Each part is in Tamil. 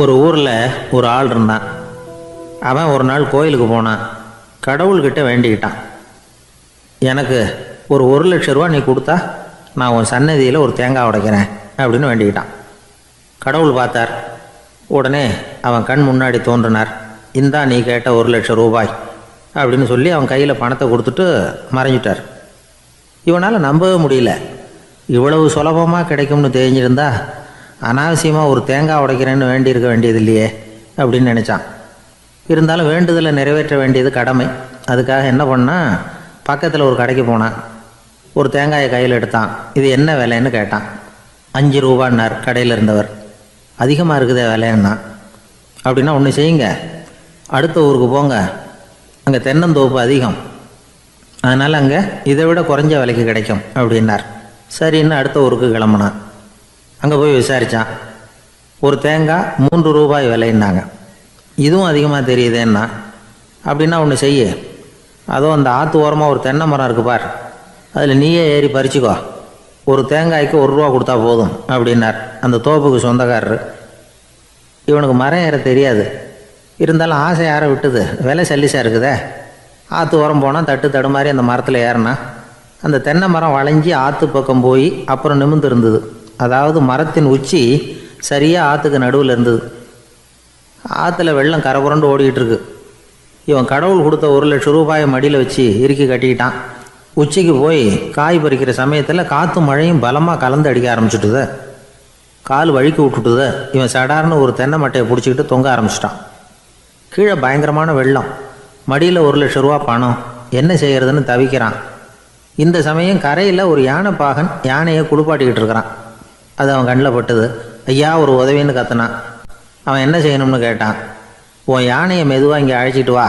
ஒரு ஊரில் ஒரு ஆள் இருந்தான். அவன் ஒரு நாள் கோயிலுக்கு போனான். கடவுள்கிட்ட வேண்டிக்கிட்டான், எனக்கு ஒரு 1,00,000 ரூபா நீ கொடுத்தா நான் உன் சன்னதியில் ஒரு தேங்காய் உடைக்கிறேன் அப்படின்னு வேண்டிக்கிட்டான். கடவுள் பார்த்தார். உடனே அவன் கண் முன்னாடி தோன்றினார். இந்தா நீ கேட்ட 1,00,000 ரூபாய் அப்படின்னு சொல்லி அவன் கையில் பணத்தை கொடுத்துட்டு மறைஞ்சிட்டார். இவனால் நம்பவே முடியல. இவ்வளவு சுலபமாக கிடைக்கும்னு தெரிஞ்சிருந்தா அனாவசியமாக ஒரு தேங்காய் உடைக்கிறேன்னு வேண்டியிருக்க வேண்டியது இல்லையே அப்படின்னு நினச்சான். இருந்தாலும் வேண்டுதலை நிறைவேற்ற வேண்டியது கடமை. அதுக்காக என்ன பண்ணால், பக்கத்தில் ஒரு கடைக்கு போனான். ஒரு தேங்காயை கையில் எடுத்தான். இது என்ன விலைன்னு கேட்டான். 5 ரூபான்னார் கடையில் இருந்தவர். அதிகமாக இருக்குதே விலைன்னா. அப்படின்னா ஒன்று செய்யுங்க, அடுத்த ஊருக்கு போங்க, அங்கே தென்னந்தோப்பு அதிகம், அதனால் அங்கே இதை விட குறைஞ்ச விலைக்கு கிடைக்கும் அப்படின்னார். சரின்னு அடுத்த ஊருக்கு கிளம்புனான். அங்கே போய் விசாரித்தான். ஒரு தேங்காய் 3 ரூபாய் விலைன்னாங்க. இதுவும் அதிகமாக தெரியுதேன்னா. அப்படின்னா ஒன்று செய்ய, அதோ அந்த ஆற்று ஓரமாக ஒரு தென்னை மரம் இருக்கு பார், அதில் நீயே ஏறி பறிச்சுக்கோ, ஒரு தேங்காய்க்கு 1 ரூபா கொடுத்தா போதும் அப்படின்னார் அந்த தோப்புக்கு சொந்தக்காரரு. இவனுக்கு மரம் ஏற தெரியாது. இருந்தாலும் ஆசை யாரை விட்டுது, விலை சல்லிசாக இருக்குதே. ஆற்று ஓரம் போனால் தட்டு தடுமாறி அந்த மரத்தில் ஏறினா அந்த தென்னை மரம் வளைஞ்சி ஆற்று பக்கம் போய் அப்புறம் நிமிர்ந்து இருந்தது. அதாவது மரத்தின் உச்சி சரியாக ஆற்றுக்கு நடுவில் இருந்தது. ஆற்றுல வெள்ளம் கரைபுரண்டு ஓடிக்கிட்டு இருக்கு. இவன் கடவுள் கொடுத்த 1,00,000 ரூபாயை மடியில் வச்சு இறுக்கி கட்டிக்கிட்டான். உச்சிக்கு போய் காய் பறிக்கிற சமயத்தில் காற்றும் மழையும் பலமாக கலந்து அடிக்க ஆரம்பிச்சுட்டுது. கால் வழுக்கி விட்டுட்டுது. இவன் சடார்னு ஒரு தென்னை மட்டையை பிடிச்சிக்கிட்டு தொங்க ஆரம்பிச்சிட்டான். கீழே பயங்கரமான வெள்ளம். மடியில் 1,00,000 ரூபா பணம். என்ன செய்கிறதுன்னு தவிக்கிறான். இந்த சமயம் கரையில் ஒரு யானை பாகன் யானையை குளிப்பாட்டிக்கிட்டு இருக்கிறான். அது அவன் கண்ணில் பட்டுது. ஐயா ஒரு உதவின்னு கத்துனான். அவன் என்ன செய்யணும்னு கேட்டான். உன் யானையை மெதுவாக இங்கே அழைச்சிட்டு வா,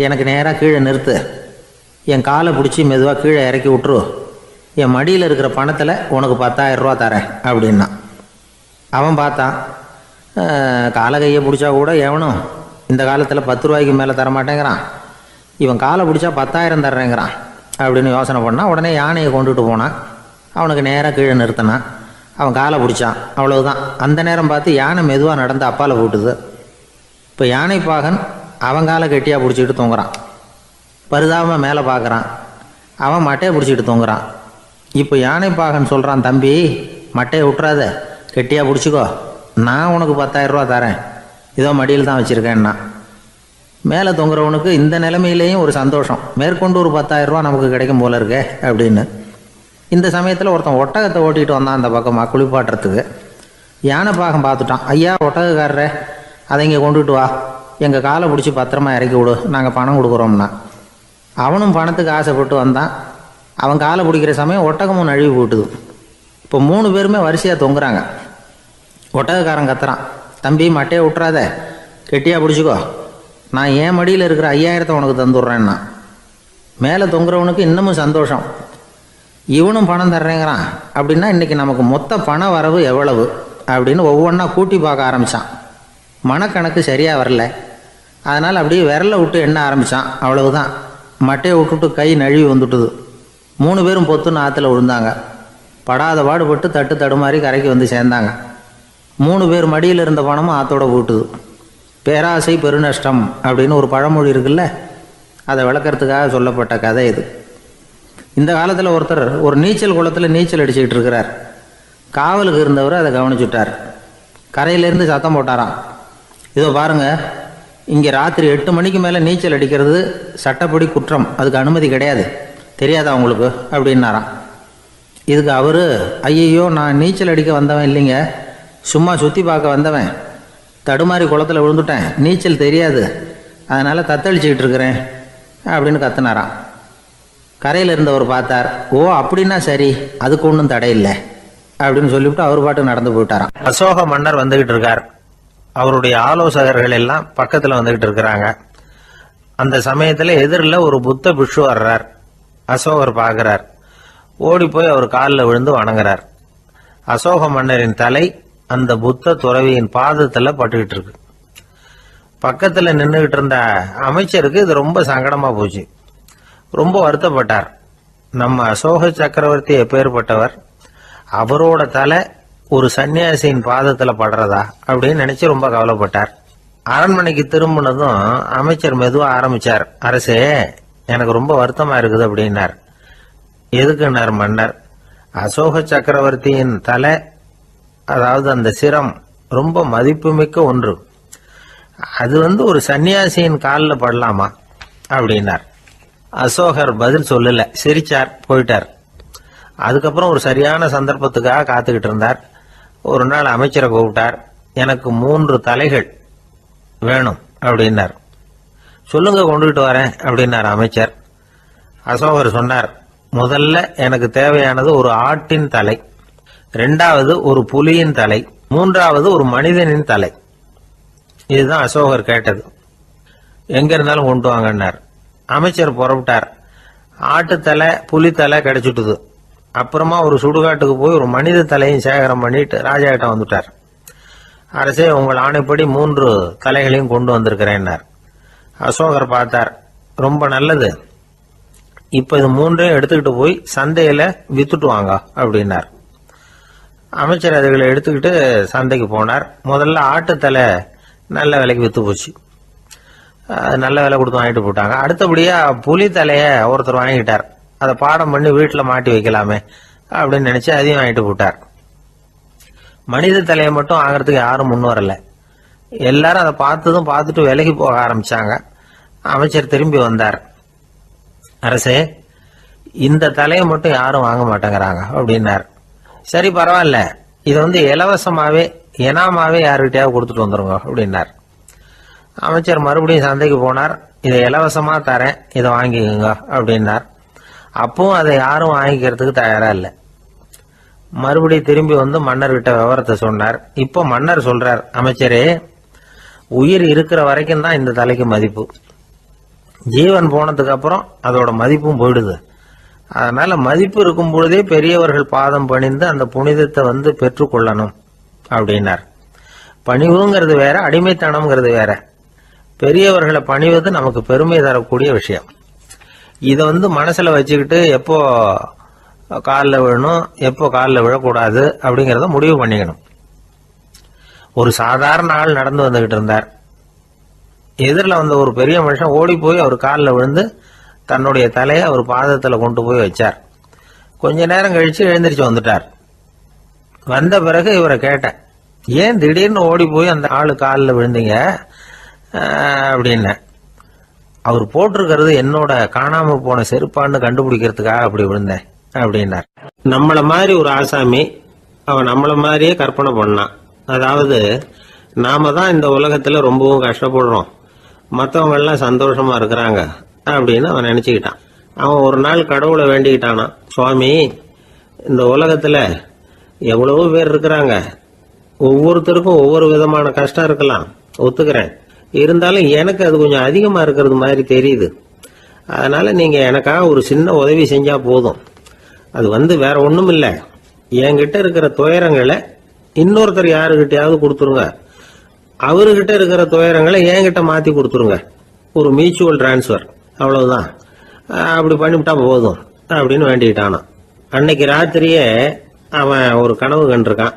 எனக்கு நேராக கீழே நிறுத்து, என் காலை பிடிச்சி மெதுவாக கீழே இறக்கி விட்டுரு, என் மடியில் இருக்கிற பணத்தில் உனக்கு 10,000 ரூபா தரேன் அப்படின்னா. அவன் பார்த்தான். காலை கையை பிடிச்சா கூட எவனும் இந்த காலத்தில் 10 ரூபாய்க்கு மேலே தரமாட்டேங்கிறான். இவன் காலை பிடிச்சா 10,000 தர்றேங்கிறான் அப்படின்னு யோசனை பண்ணான். உடனே யானையை கொண்டுட்டு போனான். அவனுக்கு நேராக கீழே நிறுத்தினான். அவன் காலை பிடிச்சான். அவ்வளவுதான். அந்த நேரம் பார்த்து யானை மெதுவாக நடந்து அப்பால் போட்டுது. இப்போ யானை பாகன் அவன் காலை கெட்டியாக பிடிச்சிக்கிட்டு தொங்குறான். பரிதாபமாக மேலே பார்க்குறான். அவன் மட்டையை பிடிச்சிக்கிட்டு தொங்குறான். இப்போ யானை பாகன் சொல்கிறான், தம்பி மட்டையை விட்டுறாத, கெட்டியாக பிடிச்சிக்கோ, நான் உனக்கு 10,000 ரூபா தரேன், இதோ மடியில் தான் வச்சுருக்கேன்னா. மேலே தொங்குறவனுக்கு இந்த நிலைமையிலேயும் ஒரு சந்தோஷம், மேற்கொண்டு ஒரு 10,000 ரூபா நமக்கு கிடைக்கும் போல இருக்கே அப்படின்னு. இந்த சமயத்தில் ஒருத்தன் ஒட்டகத்தை ஓட்டிகிட்டு வந்தான் அந்த பக்கமாக குளிப்பாட்டுறதுக்கு. யானை பாகம் பார்த்துட்டான். ஐயா ஒட்டகக்காரரே, அதை இங்கே கொண்டுட்டு வா, எங்கள் காலை பிடிச்சி பத்திரமா இறக்கி விடு, நாங்கள் பணம் கொடுக்குறோம்னா. அவனும் பணத்துக்கு ஆசைப்பட்டு வந்தான். அவன் காலை பிடிக்கிற சமயம் ஒட்டகமும் நழுவி போட்டுது. இப்போ 3 பேருமே வரிசையாக தொங்குறாங்க. ஒட்டகக்காரன் கத்துறான், தம்பி மட்டையை விட்டுறாத, கெட்டியாக பிடிச்சிக்கோ, நான் என் மடியில் இருக்கிற 5,000 உனக்கு தந்துடுறேன்னா. மேலே தொங்குறவனுக்கு இன்னமும் சந்தோஷம், இவனும் பணம் தர்றேங்கிறான். அப்படின்னா இன்றைக்கி நமக்கு மொத்த பண வரவு எவ்வளவு அப்படின்னு ஒவ்வொன்றா கூட்டி பார்க்க ஆரம்பித்தான். மனக்கணக்கு சரியாக வரல. அதனால் அப்படியே விரலை விட்டு எண்ண ஆரம்பித்தான். அவ்வளவுதான். மட்டையை விட்டுட்டு கை நழுவி வந்துட்டுது. 3 பேரும் பொத்துன்னு ஆற்றுல விழுந்தாங்க. படாத பாடுபட்டு தட்டு தடுமாறி கரைக்கு வந்து சேர்ந்தாங்க. 3 பேர் மடியில் இருந்த பணமும் ஆற்றோட போட்டுது. பேராசை பெருநஷ்டம் அப்படின்னு ஒரு பழமொழி இருக்குல்ல, அதை விளக்கறதுக்காக சொல்லப்பட்ட கதை இது. இந்த காலத்தில் ஒருத்தர் ஒரு நீச்சல் குளத்தில் நீச்சல் அடிச்சுக்கிட்டு இருக்கிறார். காவலுக்கு இருந்தவர் அதை கவனிச்சுட்டார். கரையிலேருந்து சத்தம் போட்டாராம், இதோ பாருங்கள், இங்கே ராத்திரி 8 மணிக்கு மேலே நீச்சல் அடிக்கிறது சட்டப்படி குற்றம், அதுக்கு அனுமதி கிடையாது, தெரியாதா உங்களுக்கு அப்படின்னாராம். இதுக்கு அவர், ஐயையோ நான் நீச்சல் அடிக்க வந்தவன் இல்லைங்க, சும்மா சுற்றி பார்க்க வந்தவன், தடுமாறி குளத்தில் விழுந்துட்டேன், நீச்சல் தெரியாது, அதனால் தத்தளிச்சுக்கிட்டு இருக்கிறேன் அப்படின்னு கத்துனாராம். கரையில் இருந்தவர் பார்த்தார். ஓ அப்படின்னா சரி, அதுக்கு ஒன்றும் தடை இல்லை அப்படின்னு சொல்லிவிட்டு அவர் பாட்டு நடந்து போயிட்டாராம். அசோக மன்னர் வந்துகிட்டு இருக்கார். அவருடைய ஆலோசகர்கள் எல்லாம் பக்கத்தில் வந்துகிட்டு இருக்கிறாங்க. அந்த சமயத்தில் எதிரில் ஒரு புத்த பிக்ஷு வர்றார். அசோகர் பார்க்கிறார். ஓடி போய் அவர் காலில் விழுந்து வணங்குறார். அசோக மன்னரின் தலை அந்த புத்த துறவியின் பாதத்தில் பட்டுக்கிட்டு இருக்கு. பக்கத்தில் நின்றுகிட்டு இருந்த அமைச்சருக்கு இது ரொம்ப சங்கடமா போச்சு. ரொம்ப வருத்தப்பட்டார். நம்ம அசோக சக்கரவர்த்தி எப்பேற்பட்டவர், அவரோட தலை ஒரு சன்னியாசியின் பாதத்துல படுறதா அப்படின்னு நினைச்சு ரொம்ப கவலைப்பட்டார். அரண்மனைக்கு திரும்பினதும் அமைச்சர் மெதுவா ஆரம்பிச்சார். அரசே, எனக்கு ரொம்ப வருத்தமா இருக்குது அப்படின்னார். எதுக்குன்னார் மன்னர். அசோக சக்கரவர்த்தியின் தலை, அதாவது அந்த சிரம், ரொம்ப மதிப்புமிக்க ஒன்று. அது ஒரு சன்னியாசியின் காலில் படலாமா அப்படின்னார். அசோகர் பதில் சொல்லல, சிரிச்சார், போயிட்டார். அதுக்கப்புறம் ஒரு சரியான சந்தர்ப்பத்துக்காக காத்துக்கிட்டு இருந்தார். ஒரு நாள் அமைச்சரை கூப்பிட்டார். எனக்கு 3 தலைகள் வேணும் அப்படின்னார். சொல்லுங்க, கொண்டுகிட்டு வரேன் அப்படின்னார் அமைச்சர். அசோகர் சொன்னார், முதல்ல எனக்கு தேவையானது ஒரு ஆட்டின் தலை, 2வது ஒரு புலியின் தலை, 3வது ஒரு மனிதனின் தலை. இதுதான் அசோகர் கேட்டது. எங்க இருந்தாலும் கொண்டு வாங்கன்னார். அமைச்சர் புறப்பட்டார். ஆட்டுத்தலை, புலித்தலை கிடைச்சிட்டுது. அப்புறமா ஒரு சுடுகாட்டுக்கு போய் ஒரு மனித தலையும் சேகரம் பண்ணிட்டு ராஜா கிட்ட வந்துட்டார். அரசே, உங்கள் ஆணைப்படி 3 தலைகளையும் கொண்டு வந்திருக்கிறேன்னார். அசோகர் பார்த்தார். ரொம்ப நல்லது, இப்ப இது 3ஐயும் எடுத்துக்கிட்டு போய் சந்தையில வித்துட்டு வாங்க அப்படின்னார். அமைச்சர் அதுகளை எடுத்துக்கிட்டு சந்தைக்கு போனார். முதல்ல ஆட்டுத்தலை நல்ல விலைக்கு வித்து போச்சு. நல்ல விலை கொடுத்து வாங்கிட்டு போட்டாங்க. அடுத்தபடியா புலி தலைய ஒருத்தர் வாங்கிட்டார். அதை பாடம் பண்ணி வீட்டில் மாட்டி வைக்கலாமே அப்படின்னு நினைச்சு அதையும் வாங்கிட்டு போட்டார். மனித தலையை மட்டும் வாங்கறதுக்கு யாரும் முன் வரல. எல்லாரும் அதை பார்த்துட்டு விலகி போக ஆரம்பிச்சாங்க. அமைச்சர் திரும்பி வந்தார். அரசே, இந்த தலையை மட்டும் யாரும் வாங்க மாட்டேங்கிறாங்க அப்படின்னார். சரி, பரவாயில்ல, இதை இலவசமாவே எனாமாவே யாருக்கிட்டையாவது கொடுத்துட்டு வந்துருங்க அப்படின்னார். அமைச்சர் மறுபடியும் சந்தைக்கு போனார். இதை இலவசமா தரேன், இதை வாங்கிக்கோங்க அப்படின்னார். அப்பவும் அதை யாரும் வாங்கிக்கிறதுக்கு தயாரா இல்லை. மறுபடியும் திரும்பி மன்னர்கிட்ட விவரத்தை சொன்னார். இப்போ மன்னர் சொல்றார், அமைச்சரே, உயிர் இருக்கிற வரைக்கும் தான் இந்த தலைக்கு மதிப்பு. ஜீவன் போனதுக்கு அப்புறம் அதோட மதிப்பும் போயிடுது. அதனால மதிப்பு இருக்கும் பொழுதே பெரியவர்கள் பாதம் பணிந்து அந்த புனிதத்தை பெற்றுக்கொள்ளணும் அப்படின்னார். பணிவுங்கிறது வேற, அடிமைத்தனம்ங்கிறது வேற. பெரியவர்களை பணிவது நமக்கு பெருமை தரக்கூடிய விஷயம். இதை மனசுல வச்சுக்கிட்டு எப்போ காலில் விழணும், எப்போ காலில் விழக்கூடாது அப்படிங்கிறத முடிவு பண்ணிக்கணும். ஒரு சாதாரண ஆள் நடந்து வந்துகிட்டு இருந்தார். எதிரில் வந்த ஒரு பெரிய மனுஷன் ஓடி போய் அவர் காலில் விழுந்து தன்னுடைய தலையை அவர் பாதத்தில் கொண்டு போய் வச்சார். கொஞ்ச நேரம் கழிச்சு எழுந்திரிச்சு வந்துட்டார். வந்த பிறகு இவரை கேட்டேன், ஏன் திடீர்னு ஓடி போய் அந்த ஆளு காலில் விழுந்தீங்க அப்படின்னு. அவர் போட்டிருக்கிறது என்னோட காணாம போன செருப்பான்னு கண்டுபிடிக்கிறதுக்காக அப்படி விழுந்தேன் அப்படின்னார். நம்மள மாதிரி ஒரு ஆசாமி அவன் நம்மள மாதிரியே கற்பனை பண்ணான். அதாவது, நாம தான் இந்த உலகத்துல ரொம்பவும் கஷ்டப்படுறோம், மற்றவங்க எல்லாம் சந்தோஷமா இருக்கிறாங்க அப்படின்னு அவன் நினைச்சுக்கிட்டான். அவன் ஒரு நாள் கடவுளை வேண்டிக்கிட்டானா, சுவாமி, இந்த உலகத்துல எவ்வளவோ பேர் இருக்கிறாங்க, ஒவ்வொருத்தருக்கும் ஒவ்வொரு விதமான கஷ்டம் இருக்கலாம், ஒத்துக்கிறேன். இருந்தாலும் எனக்கு அது கொஞ்சம் அதிகமா இருக்கிறது மாதிரி தெரியுது. அதனால நீங்க எனக்காக ஒரு சின்ன உதவி செஞ்சா போதும். அது வேற ஒண்ணும் இல்ல, என்கிட்ட இருக்கிற துயரங்களை இன்னொருத்தர் யாருகிட்டயாவது கொடுத்துருங்க, அவர்கிட்ட இருக்கிற துயரங்களை என்கிட்ட மாத்தி கொடுத்துருங்க. ஒரு மியூச்சுவல் டிரான்ஸ்பர், அவ்வளவுதான். அப்படி பண்ணிவிட்டா போதும் அப்படின்னு வேண்டிக்கிட்டானா. அன்னைக்கு ராத்திரியே அவன் ஒரு கனவு கண்டிருக்கான்.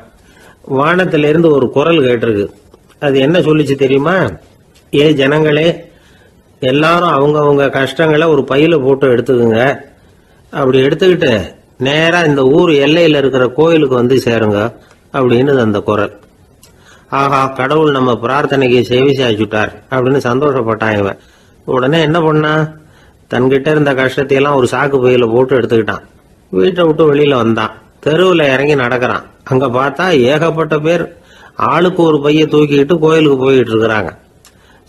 வானத்திலிருந்து ஒரு குரல் கேட்டிருக்கு. அது என்ன சொல்லிச்சு தெரியுமா? ஏ ஜனங்களே, எல்லாரும் அவங்கவுங்க கஷ்டங்களை ஒரு பையில போட்டு எடுத்துக்குங்க. அப்படி எடுத்துக்கிட்டு நேரா இந்த ஊர் எல்லையில இருக்கிற கோயிலுக்கு சேருங்க அப்படின்னு அந்த குரல். ஆஹா, கடவுள் நம்ம பிரார்த்தனைக்கு செவி சாய்ச்சுட்டார் அப்படின்னு சந்தோஷப்பட்டான் இவன். உடனே என்ன பண்ணா, தன்கிட்ட இருந்த கஷ்டத்தையெல்லாம் ஒரு சாக்கு பையில போட்டு எடுத்துக்கிட்டான். வீட்டை விட்டு வெளியில வந்தான். தெருவில் இறங்கி நடக்கிறான். அங்க பார்த்தா ஏகப்பட்ட பேர் ஆளுக்கு ஒரு பைய தூக்கிக்கிட்டு கோயிலுக்கு போயிட்டு இருக்கிறாங்க.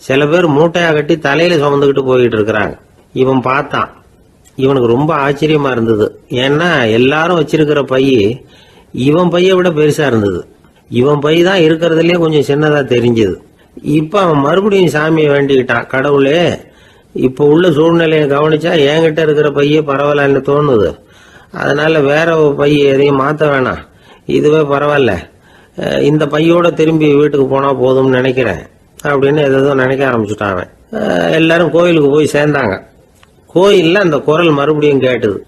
சில பேர் மூட்டையா கட்டி தலையில சுமந்துக்கிட்டு போயிட்டு இருக்கிறாங்க. இவன் பார்த்தான். இவனுக்கு ரொம்ப ஆச்சரியமா இருந்தது. ஏன்னா எல்லாரும் வச்சிருக்கிற பைய இவன் பைய விட பெருசா இருந்தது. இவன் பை தான் இருக்கிறதுலயே கொஞ்சம் சின்னதா தெரிஞ்சது. இப்ப அவன் மறுபடியும் சாமியை வேண்டிக்கிட்டான், கடவுளே, இப்ப உள்ள சூழ்நிலையை கவனிச்சா என்கிட்ட இருக்கிற பைய பரவாயில்லன்னு தோணுது. அதனால வேற பை எதையும் மாத்த வேணாம், இதுவே பரவாயில்ல, இந்த பையோட திரும்பி வீட்டுக்கு போனா போதும்னு நினைக்கிறேன் அப்படின்னு ஏதோ நினைக்க ஆரம்பிச்சுட்டான் அவன். எல்லாரும் கோயிலுக்கு போய் சேர்ந்தாங்க. கோயில்ல அந்த குரல் மறுபடியும் கேட்டுது.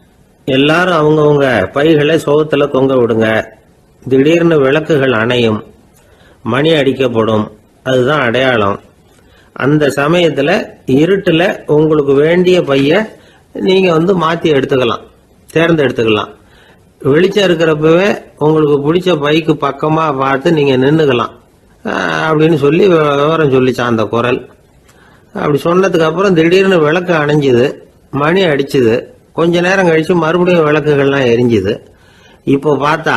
எல்லாரும் அவங்கவுங்க பைகளை சோகத்துல தொங்க விடுங்க திடீர்னு விளக்குகள் அணையும், மணி அடிக்கப்படும், அதுதான் அடையாளம். அந்த சமயத்துல இருட்டுல உங்களுக்கு வேண்டிய பைய நீங்க மாத்தி எடுத்துக்கலாம், தேர்ந்தெடுத்துக்கலாம். வெளிச்சம் இருக்கிறப்பவே உங்களுக்கு பிடிச்ச பைக்கு பக்கமா பார்த்து நீங்க நின்னுக்கலாம் அப்படின்னு சொல்லி விவரம் சொல்லிச்சான் அந்த குரல். அப்படி சொன்னதுக்கு அப்புறம் திடீர்னு விளக்கு அணைஞ்சுது, மணி அடிச்சுது. கொஞ்ச நேரம் கழிச்சு மறுபடியும் விளக்குகள்லாம் எரிஞ்சுது. இப்போ பார்த்தா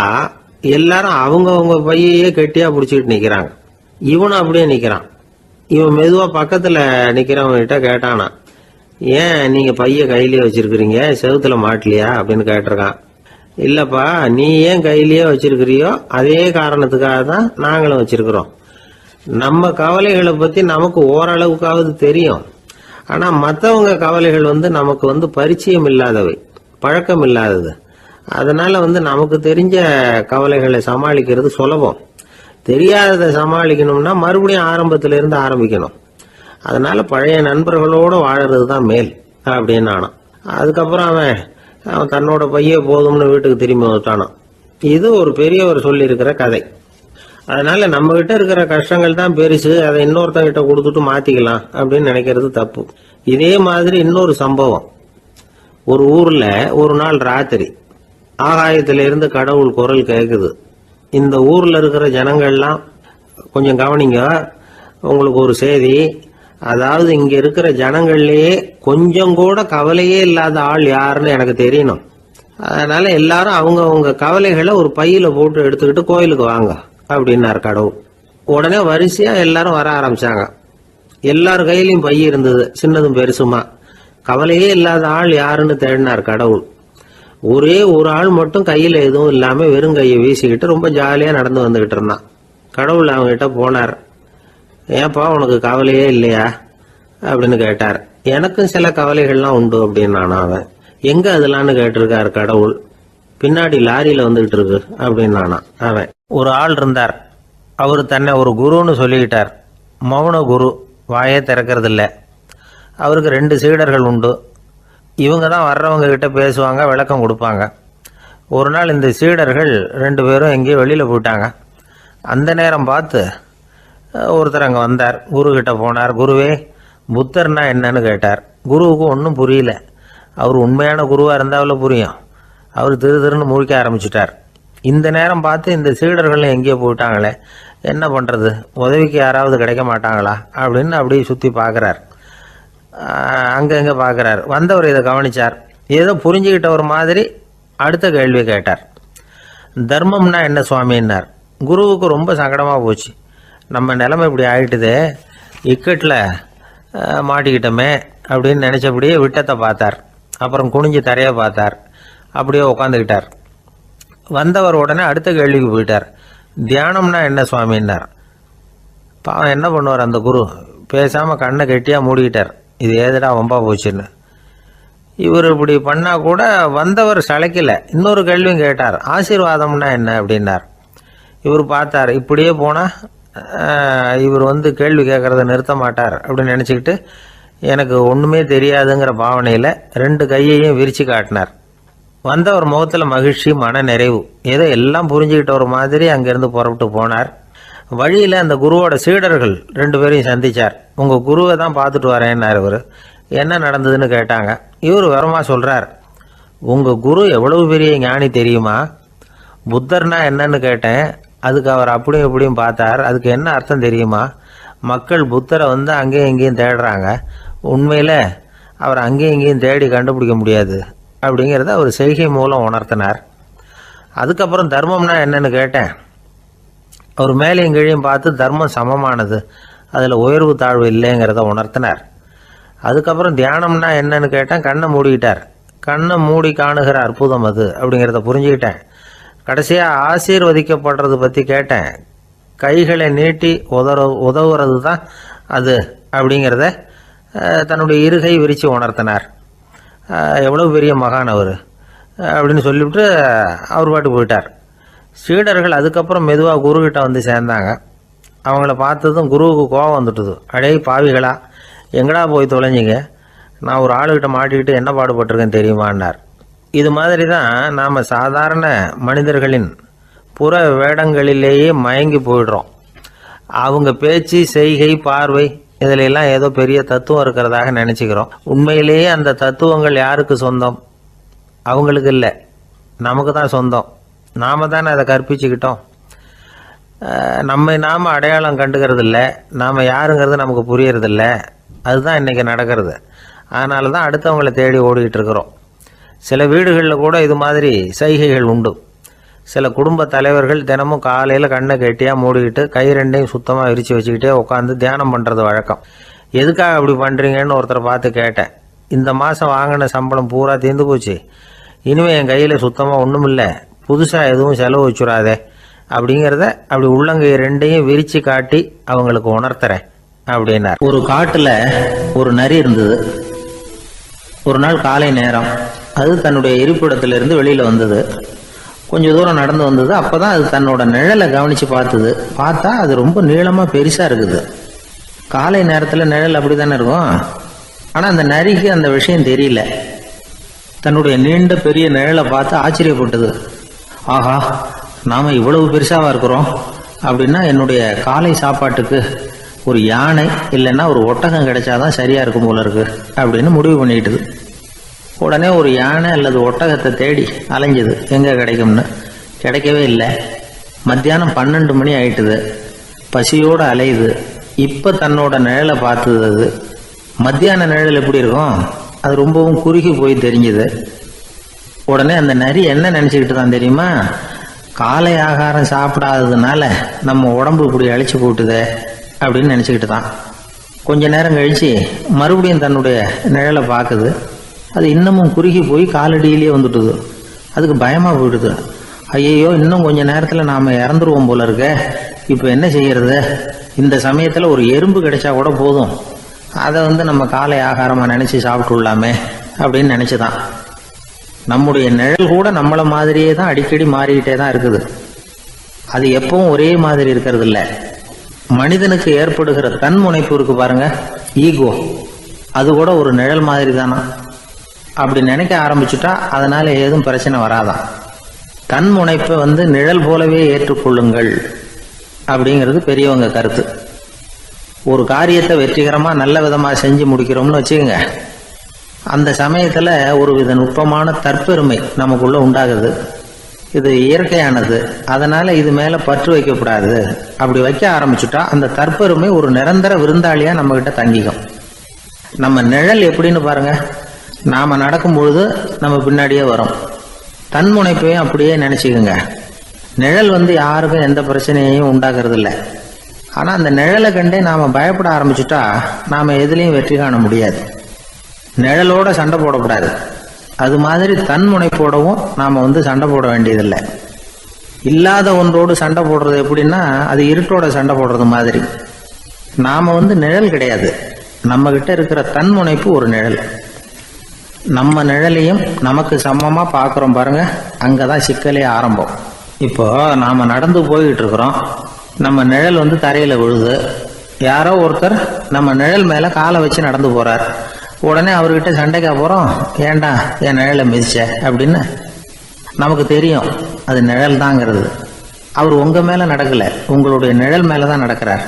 எல்லாரும் அவங்கவுங்க பையையே கெட்டியா பிடிச்சிட்டு நிக்கிறாங்க. இவனும் அப்படியே நிக்கிறான். இவன் மெதுவா பக்கத்துல நிக்கிறவங்க கிட்ட கேட்டானா, ஏன் நீங்க பைய கையிலேயே வச்சிருக்கிறீங்க, செவுத்துல மாட்டலையா அப்படின்னு கேட்டிருக்கான். இல்லப்பா, நீ ஏன் கையிலேயே வச்சிருக்கிறியோ அதே காரணத்துக்காக தான் நாங்களும் வச்சிருக்கிறோம். நம்ம கவலைகளை பத்தி நமக்கு ஓரளவுக்காவது தெரியும். ஆனா மற்றவங்க கவலைகள் நமக்கு பரிச்சயம் இல்லாதவை, பழக்கம் இல்லாதது. அதனால நமக்கு தெரிஞ்ச கவலைகளை சமாளிக்கிறது சுலபம். தெரியாததை சமாளிக்கணும்னா மறுபடியும் ஆரம்பத்தில இருந்து ஆரம்பிக்கணும். அதனால பழைய நண்பர்களோட வாழறது தான் மேல் அப்படின்னு ஆனான். அதுக்கப்புறம் அவன் தன்னோட பைய போதும்னு வீட்டுக்கு திரும்பி வந்துட்டானான். இது ஒரு பெரியவர் சொல்லி இருக்கிற கதை. அதனால நம்ம கிட்ட இருக்கிற கஷ்டங்கள் தான் பெருசு, அதை இன்னொருத்தங்கிட்ட கொடுத்துட்டு மாத்திக்கலாம் அப்படின்னு நினைக்கிறது தப்பு. இதே மாதிரி இன்னொரு சம்பவம். ஒரு ஊர்ல ஒரு நாள் ராத்திரி ஆகாயத்திலிருந்து கடவுள் குரல் கேக்குது. இந்த ஊர்ல இருக்கிற ஜனங்கள்லாம் கொஞ்சம் கவனிங்க, உங்களுக்கு ஒரு செய்தி. அதாவது இங்க இருக்கிற ஜனங்கள்லயே கொஞ்சம் கூட கவலையே இல்லாத ஆள் யாருன்னு எனக்கு தெரியணும். அதனால எல்லாரும் அவங்க கவலைகளை ஒரு பையில போட்டு எடுத்துக்கிட்டு கோயிலுக்கு வாங்க அப்படின்னாரு கடவுள். உடனே வரிசையா எல்லாரும் வர ஆரம்பிச்சாங்க. எல்லார் கையிலயும் பை இருந்தது, சின்னதும் பெருசுமா. கவலையே இல்லாத ஆள் யாருன்னு தேடினார் கடவுள். ஒரே ஒரு ஆள் மட்டும் கையில எதுவும் இல்லாம வெறும் கையை வீசிக்கிட்டு ரொம்ப ஜாலியா நடந்து வந்துகிட்டு இருந்தான். கடவுள் அவங்க கிட்ட போனார். ஏன்பா உனக்கு கவலையே இல்லையா அப்படின்னு கேட்டார். எனக்கும் சில கவலைகள்லாம் உண்டு அப்படின்னு அவன். எங்க அதெல்லாம்னு கேட்டிருக்காரு கடவுள். பின்னாடி லாரியில வந்துகிட்டு இருக்கு அப்படின்னு அவன். ஒரு ஆள் இருந்தார். அவரு தன்னை ஒரு குருன்னு சொல்லிக்கிட்டார். மௌன குரு, வாயே திறக்கிறது இல்லை. அவருக்கு 2 சீடர்கள் உண்டு. இவங்க தான் வர்றவங்க கிட்ட பேசுவாங்க, விளக்கம் கொடுப்பாங்க. ஒரு நாள் இந்த சீடர்கள் 2 பேரும் எங்கேயோ வெளியில் போயிட்டாங்க. அந்த நேரம் பார்த்து ஒருத்தர் அங்கே வந்தார். குரு கிட்ட போனார். குருவே, புத்தர்னா என்னன்னு கேட்டார். குருவுக்கு ஒன்றும் புரியல. அவர் உண்மையான குருவாக இருந்தாவில் புரியும். அவர் திருன்னு முழிக்க ஆரம்பிச்சிட்டார். இந்த நேரம் பார்த்து இந்த சீடர்களும் எங்கேயோ போயிட்டாங்களே, என்ன பண்ணுறது, உதவிக்கு யாராவது கிடைக்க மாட்டாங்களா அப்படின்னு அப்படியே சுற்றி பார்க்குறார். அங்கங்கே பார்க்குறார். வந்தவர் இதை கவனிச்சார். ஏதோ புரிஞ்சுக்கிட்ட ஒரு மாதிரி அடுத்த கேள்வி கேட்டார். தர்மம்னா என்ன சுவாமின்னார். குருவுக்கு ரொம்ப சங்கடமாக போச்சு. நம்ம நிலைமை இப்படி ஆகிட்டுதே, இக்கட்டில் மாட்டிக்கிட்டோமே அப்படின்னு நினச்சபடியே விட்டத்தை பார்த்தார். அப்புறம் குனிஞ்சு தரையை பார்த்தார். அப்படியே உட்காந்துக்கிட்டார். வந்தவர் உடனே அடுத்த கேள்விக்கு போயிட்டார். தியானம்னா என்ன சுவாமின்னார். பாவம் என்ன பண்ணுவார் அந்த குரு, பேசாமல் கண்ணை கெட்டியாக மூடிக்கிட்டார். இது ஏதடா வம்பா போச்சுன்னு. இவர் இப்படி பண்ணால் கூட வந்தவர் சளைக்கல. இன்னொரு கேள்வியும் கேட்டார். ஆசீர்வாதம்னா என்ன அப்படின்னார். இவர் பார்த்தார். இப்படியே போனால் இவர் கேள்வி கேட்குறத நிறுத்த மாட்டார் அப்படின்னு நினச்சிக்கிட்டு எனக்கு ஒன்றுமே தெரியாதுங்கிற பாவனையில் 2 கையையும் விரித்து காட்டினார். வந்தவர் முகத்தில் மகிழ்ச்சி, மன நிறைவு. ஏதோ எல்லாம் புரிஞ்சுக்கிட்ட ஒரு மாதிரி அங்கேருந்து புறப்பட்டு போனார். வழியில் அந்த குருவோட சீடர்கள் 2 பேரையும் சந்திச்சார். உங்கள் குருவை தான் பார்த்துட்டு வரேன்னார் இவர். என்ன நடந்ததுன்னு கேட்டாங்க. இவர் விவரமாக சொல்கிறார். உங்கள் குரு எவ்வளவு பெரிய ஞானி தெரியுமா? புத்தர்னா என்னன்னு கேட்டேன். அதுக்கு அவர் அப்படியும் இப்படியும் பார்த்தார். அதுக்கு என்ன அர்த்தம் தெரியுமா? மக்கள் புத்தரை அங்கேயும் இங்கேயும் தேடுறாங்க. உண்மையில் அவர் அங்கேயும் இங்கேயும் தேடி கண்டுபிடிக்க முடியாது அப்படிங்கிறத அவர் செய்கை மூலம் உணர்த்தினார். அதுக்கப்புறம் தர்மம்னா என்னன்னு கேட்டேன். அவர் மேலேயும் கீழையும் பார்த்து தர்மம் சமமானது, அதில் உயர்வு தாழ்வு இல்லைங்கிறத உணர்த்தினார். அதுக்கப்புறம் தியானம்னா என்னன்னு கேட்டேன். கண்ணை மூடிக்கிட்டார். கண்ணை மூடி காணுகிற அற்புதம் அது அப்படிங்கிறத புரிஞ்சுக்கிட்டேன். கடைசியாக ஆசீர்வதிக்கப்படுறது பற்றி கேட்டேன். கைகளை நீட்டி உதவுறது தான் அது அப்படிங்கிறத தன்னுடைய இருகை விரித்து உணர்த்தினார். எவ்வளோ பெரிய மகான் அவர் அப்படின்னு சொல்லிவிட்டு அவர் பாட்டு போயிட்டார். சீடர்கள் அதுக்கப்புறம் மெதுவாக குருக்கிட்ட சேர்ந்தாங்க. அவங்கள பார்த்ததும் குருவுக்கு கோபம் வந்துட்டுது. அடே பாவிகளா, எங்கடா போய் தொலைஞ்சிங்க, நான் ஒரு ஆளுகிட்ட மாட்டிக்கிட்டு என்ன பாடுபட்டிருக்கேன் தெரியுமான்னார். இது மாதிரி தான் நாம் சாதாரண மனிதர்களின் புற வேடங்களிலேயே மயங்கி போயிடுறோம். அவங்க பேச்சு, செய்கை, பார்வை இதில் எல்லாம் ஏதோ பெரிய தத்துவம் இருக்கிறதாக நினச்சிக்கிறோம். உண்மையிலேயே அந்த தத்துவங்கள் யாருக்கு சொந்தம்? அவங்களுக்கு இல்லை, நமக்கு தான் சொந்தம். நாம் தானே அதை கற்பிச்சுக்கிட்டோம். நாம் அடையாளம் கண்டுக்கிறது இல்லை, நாம் யாருங்கிறது நமக்கு புரியறதில்ல. அதுதான் இன்றைக்கி நடக்கிறது. அதனால தான் அடுத்தவங்களை தேடி ஓடிக்கிட்டு இருக்கிறோம். சில வீடுகளில் கூட இது மாதிரி சைகைகள் உண்டு. சில குடும்ப தலைவர்கள் தினமும் காலையில் கண்ணை கெட்டியாக மூடிக்கிட்டு கை ரெண்டையும் சுத்தமாக விரித்து வச்சுக்கிட்டே உட்காந்து தியானம் பண்ணுறது வழக்கம். எதுக்காக அப்படி பண்ணுறீங்கன்னு ஒருத்தரை பார்த்து கேட்டேன். இந்த மாதம் வாங்கின சம்பளம் பூரா தீர்ந்து போச்சு, இனிமேல் என் கையில் சுத்தமாக ஒன்றும் இல்லை, புதுசாக எதுவும் செலவு வச்சுடாதே அப்படிங்கிறத அப்படி உள்ளங்கை ரெண்டையும் விரித்து காட்டி அவங்களுக்கு உணர்த்துறேன் அப்படின்னார். ஒரு காட்டில் ஒரு நரி இருந்தது. ஒரு நாள் காலை நேரம் அது தன்னுடைய இருப்பிடத்திலிருந்து வெளியில் வந்தது. கொஞ்சம் தூரம் நடந்து வந்தது. அப்போ தான் அது தன்னோட நிழலை கவனித்து பார்த்தா அது ரொம்ப நீளமாக பெருசாக இருக்குது. காலை நேரத்தில் நிழல் அப்படி தானே இருக்கும். ஆனால் அந்த நரிக்கு அந்த விஷயம் தெரியல. தன்னுடைய நீண்ட பெரிய நிழலை பார்த்து ஆச்சரியப்பட்டது. ஆஹா, நாம் இவ்வளவு பெருசாக இருக்கிறோம் அப்படின்னா என்னுடைய காலை சாப்பாட்டுக்கு ஒரு யானை இல்லைன்னா ஒரு ஒட்டகம் கிடைச்சாதான் சரியாக இருக்கும் போல இருக்கு அப்படின்னு முடிவு பண்ணிக்கிட்டுது. உடனே ஒரு யானை அல்லது ஒட்டகத்தை தேடி அலைஞ்சது, எங்கே கிடைக்கும்னு. கிடைக்கவே இல்லை. மத்தியானம் 12 மணி ஆயிட்டுது. பசியோடு அலையுது. இப்போ தன்னோட நிழலை பார்த்தது. அது மத்தியான நிழல் எப்படி இருக்கும்? அது ரொம்பவும் குறுகி போய் தெரிஞ்சுது. உடனே அந்த நரி என்ன நினச்சிக்கிட்டு தான் தெரியுமா? காலை ஆகாரம் சாப்பிடாததுனால நம்ம உடம்பு இப்படி அழிச்சு போட்டுதே அப்படின்னு நினச்சிக்கிட்டு தான். கொஞ்ச நேரம் கழித்து மறுபடியும் தன்னுடைய நிழலை பார்க்குது. அது இன்னமும் குறுகி போய் காலடியிலே வந்துட்டுது. அதுக்கு பயமாக போயிடுது. ஐயையோ, இன்னும் கொஞ்சம் நேரத்தில் நாம் இறந்துருவோம் போல இருக்க, இப்போ என்ன செய்யறது? இந்த சமயத்தில் ஒரு எறும்பு கிடைச்சா கூட போதும், அதை நம்ம காலை ஆகாரமாக நினச்சி சாப்பிட்டுள்ளாமே அப்படின்னு நினச்சிதான். நம்முடைய நிழல் கூட நம்மளை மாதிரியே தான் அடிக்கடி மாறிக்கிட்டே தான் இருக்குது. அது எப்பவும் ஒரே மாதிரி இருக்கிறது இல்லை. மனிதனுக்கு ஏற்படுகிற தன்முனைப்பு இருக்கு பாருங்க, ஈகோ, அது கூட ஒரு நிழல் மாதிரி தானா. அப்படி நினைக்க ஆரம்பிச்சுட்டா அதனால ஏதும் பிரச்சனை வராதான். தன்முனைப்பை நிழல் போலவே ஏற்றுக்கொள்ளுங்கள் அப்படிங்கிறது பெரியவங்க கருத்து. ஒரு காரியத்தை வெற்றிகரமாக நல்ல விதமாக செஞ்சு முடிக்கிறோம்னு வச்சுக்கோங்க. அந்த சமயத்தில் ஒரு வித நுட்பமான தற்பெருமை நமக்குள்ள உண்டாகுது. இது இயற்கையானது, அதனால இது மேலே பற்று வைக்கக்கூடாது. அப்படி வைக்க ஆரம்பிச்சுட்டா அந்த தற்பெருமை ஒரு நிரந்தர விருந்தாளியாக நம்மகிட்ட தங்கிக்கும். நம்ம நிழல் எப்படின்னு பாருங்க, நாம் நடக்கும் பொழுது நம்ம பின்னாடியே வரும். தன்முனைப்பையும் அப்படியே நினச்சிக்கோங்க. நிழல் யாருக்கும் எந்த பிரச்சனையையும் உண்டாக்குறது இல்லை. ஆனால் அந்த நிழலை கண்டே நாம் பயப்பட ஆரம்பிச்சுட்டா நாம் எதுலேயும் வெற்றி காண முடியாது. நிழலோட சண்டை போடக்கூடாது. அது மாதிரி தன்முனைப்போடவும் நாம் சண்டை போட வேண்டியதில்லை. இல்லாத ஒன்றோடு சண்டை போடுறது எப்படின்னா, அது இருட்டோட சண்டை போடுறது மாதிரி. நாம் நிழல் கிடையாது, நம்மகிட்ட இருக்கிற தன்முனைப்பு ஒரு நிழல். நம்ம நிழலையும் நமக்கு சமமாக பார்க்குறோம் பாருங்க, அங்கே தான் சிக்கலே ஆரம்பம். இப்போ நாம் நடந்து போய்கிட்டு இருக்கிறோம். நம்ம நிழல் தரையில் விழுது. யாரோ ஒருத்தர் நம்ம நிழல் மேலே காலை வச்சு நடந்து போகிறார். உடனே அவர்கிட்ட சண்டைக்கா போகிறோம், ஏண்டா என் நிழலை மிதிச்ச அப்படின்னு. நமக்கு தெரியும் அது நிழல் தாங்கிறது. அவர் உங்கள் மேலே நடக்கலை, உங்களுடைய நிழல் மேலே தான் நடக்கிறார்.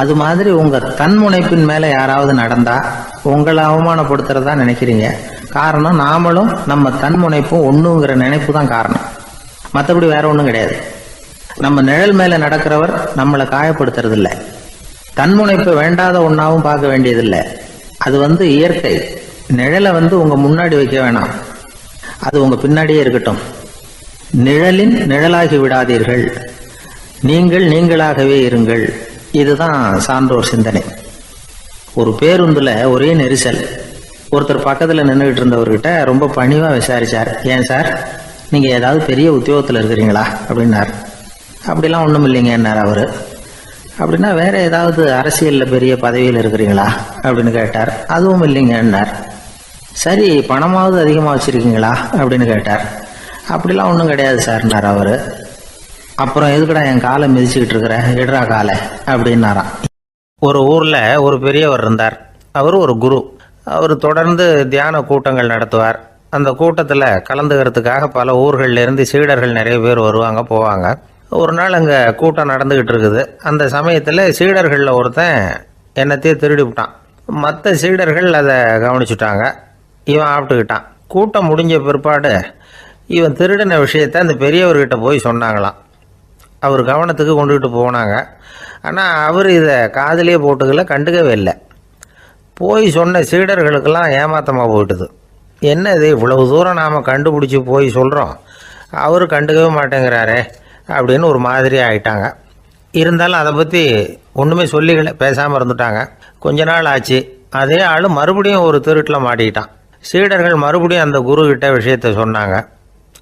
அது மாதிரி உங்கள் தன்முனைப்பின் மேலே யாராவது நடந்தால் உங்களை அவமானப்படுத்துறதா நினைக்கிறீங்க. காரணம், நாமளும் நம்ம தன்முனைப்பும் ஒன்றுங்கிற நினைப்பு தான் காரணம். மற்றபடி வேற ஒன்றும் கிடையாது. நம்ம நிழல் மேலே நடக்கிறவர் நம்மளை காயப்படுத்துறதில்லை. தன்முனைப்பை வேண்டாத ஒன்றாவும் பார்க்க வேண்டியதில்லை. அது இயற்கை. நிழலை உங்கள் முன்னாடி வைக்க வேணாம், அது உங்கள் பின்னாடியே இருக்கட்டும். நிழலின் நிழலாகி விடாதீர்கள், நீங்கள் நீங்களாகவே இருங்கள். இதுதான் சான்றோர் சிந்தனை. ஒரு பேருந்தில் ஒரே நெரிசல். ஒருத்தர் பக்கத்தில் நின்றுகிட்டு இருந்தவர்கிட்ட ரொம்ப பணிவாக விசாரித்தார், ஏன் சார் நீங்கள் ஏதாவது பெரிய உத்தியோகத்தில் இருக்கிறீங்களா அப்படின்னார். அப்படிலாம் ஒன்றும் இல்லைங்கன்னார் அவர். அப்படின்னா வேற ஏதாவது அரசியலில் பெரிய பதவியில் இருக்கிறீங்களா அப்படின்னு கேட்டார். அதுவும் இல்லைங்கன்னார். சரி, பணமாவது அதிகமாக வச்சுருக்கீங்களா அப்படின்னு கேட்டார். அப்படிலாம் ஒன்றும் கிடையாது சார்னார் அவர். அப்புறம் எதுக்குடா என் காலை மிதிச்சுக்கிட்டு இருக்கிற, எடுறா காலை அப்படின்னாராம். ஒரு ஊரில் ஒரு பெரியவர் இருந்தார். அவர் ஒரு குரு. அவர் தொடர்ந்து தியான கூட்டங்கள் நடத்துவார். அந்த கூட்டத்தில் கலந்துக்கிறதுக்காக பல ஊர்களிலிருந்து சீடர்கள் நிறைய பேர் வருவாங்க போவாங்க. ஒரு நாள் அங்கே கூட்டம் நடந்துக்கிட்டு இருக்குது. அந்த சமயத்தில் சீடர்களில் ஒருத்தன் என்னத்தையே திருடி விட்டான். மற்ற சீடர்கள் அதை கவனிச்சுட்டாங்க. இவன் ஆப்பிட்டுக்கிட்டான். கூட்டம் முடிஞ்ச பிற்பாடு இவன் திருடின விஷயத்தை அந்த பெரியவர்கிட்ட போய் சொன்னாங்களாம். அவர் கவனத்துக்கு கொண்டுகிட்டு போனாங்க. ஆனால் அவர் இதை காதிலே போட்டுக்கல, கண்டுக்கவே இல்லை. போய் சொன்ன சீடர்களுக்கெல்லாம் ஏமாத்தமாக போயிட்டுது. என்ன இது, இவ்வளவு தூரம் நாம் கண்டுபிடிச்சி போய் சொல்கிறோம், அவர் கண்டுக்கவே மாட்டேங்கிறாரே அப்படின்னு ஒரு மாதிரி ஆகிட்டாங்க. இருந்தாலும் அதை பற்றி ஒன்றுமே சொல்லிக்கல, பேசாமல் இருந்துட்டாங்க. கொஞ்ச நாள் ஆச்சு. அதே ஆள் மறுபடியும் ஒரு திருட்டில் மாட்டிக்கிட்டான். சீடர்கள் மறுபடியும் அந்த குருக்கிட்ட விஷயத்தை சொன்னாங்க.